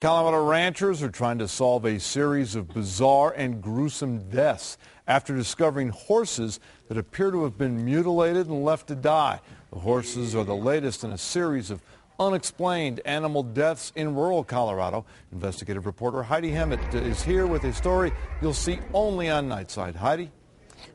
Colorado ranchers are trying to solve a series of bizarre and gruesome deaths after discovering horses that appear to have been mutilated and left to die. The horses are the latest in a series of unexplained animal deaths in rural Colorado. Investigative reporter Heidi Hemmett is here with a story you'll see only on Nightside. Heidi?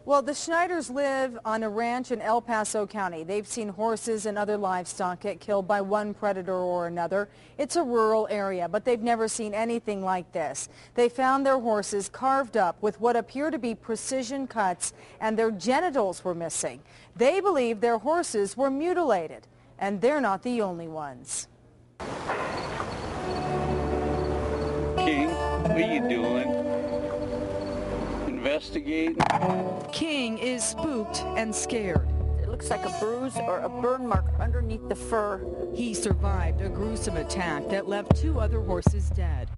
Well, the Schneiders live on a ranch in El Paso County. They've seen horses and other livestock get killed by one predator or another. It's a rural area, but they've never seen anything like this. They found their horses carved up with what appear to be precision cuts, and their genitals were missing. They believe their horses were mutilated, and they're not the only ones. King, what are you doing? Investigating. King is spooked and scared. It looks like a bruise or a burn mark underneath the fur. He survived a gruesome attack that left two other horses dead.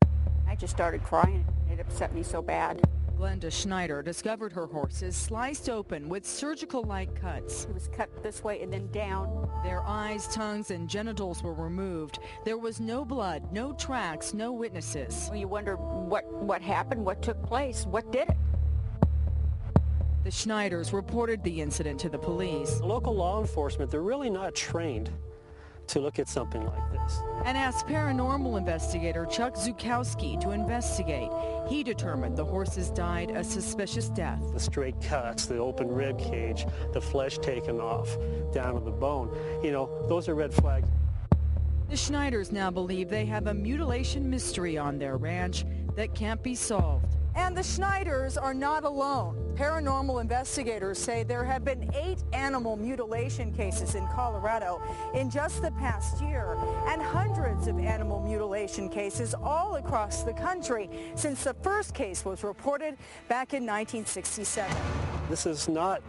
I just started crying. It upset me so bad. Glenda Schneider discovered her horses sliced open with surgical-like cuts. It was cut this way and then down. Their eyes, tongues, and genitals were removed. There was no blood, no tracks, no witnesses. You wonder what happened, what took place, what did it? The Schneiders reported the incident to the police. Local law enforcement, they're really not trained to look at something like this. And asked paranormal investigator Chuck Zukowski to investigate. He determined the horses died a suspicious death. The straight cuts, the open rib cage, the flesh taken off down to the bone, you know, those are red flags. The Schneiders now believe they have a mutilation mystery on their ranch that can't be solved. And the Schneiders are not alone. Paranormal investigators say there have been 8 animal mutilation cases in Colorado in just the past year, and hundreds of animal mutilation cases all across the country since the first case was reported back in 1967. This is not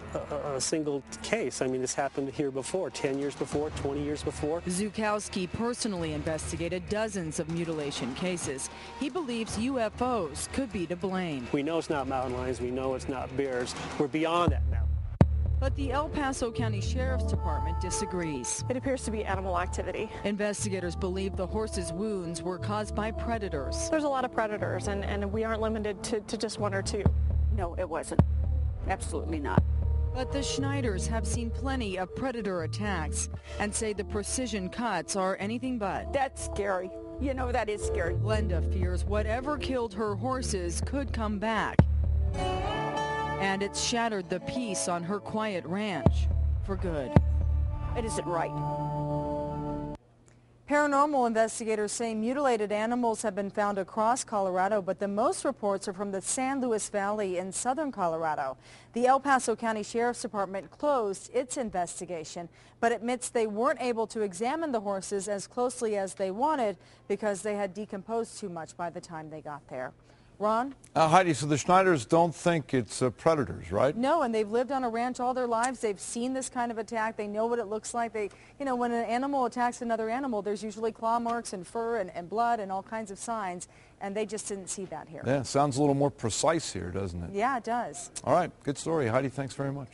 a single case. I mean, this happened here before, 10 years before, 20 years before. Zukowski personally investigated dozens of mutilation cases. He believes UFOs could be to blame. We know it's not mountain lions. We know it's not bears. We're beyond that now. But the El Paso County Sheriff's Department disagrees. It appears to be animal activity. Investigators believe the horse's wounds were caused by predators. There's a lot of predators, and we aren't limited to just 1 or 2. No, it wasn't. Absolutely not. But the Schneiders have seen plenty of predator attacks and say the precision cuts are anything but. That's scary. You know, that is scary. Glenda fears whatever killed her horses could come back. And it's shattered the peace on her quiet ranch for good. It isn't right. Paranormal investigators say mutilated animals have been found across Colorado, but the most reports are from the San Luis Valley in southern Colorado. The El Paso County Sheriff's Department closed its investigation, but admits they weren't able to examine the horses as closely as they wanted because they had decomposed too much by the time they got there. Ron? Heidi, so the Schneiders don't think it's predators, right? No, and they've lived on a ranch all their lives. They've seen this kind of attack. They know what it looks like. You know, when an animal attacks another animal, there's usually claw marks and fur and blood and all kinds of signs, and they just didn't see that here. Yeah, sounds a little more precise here, doesn't it? Yeah, it does. All right, good story. Heidi, thanks very much.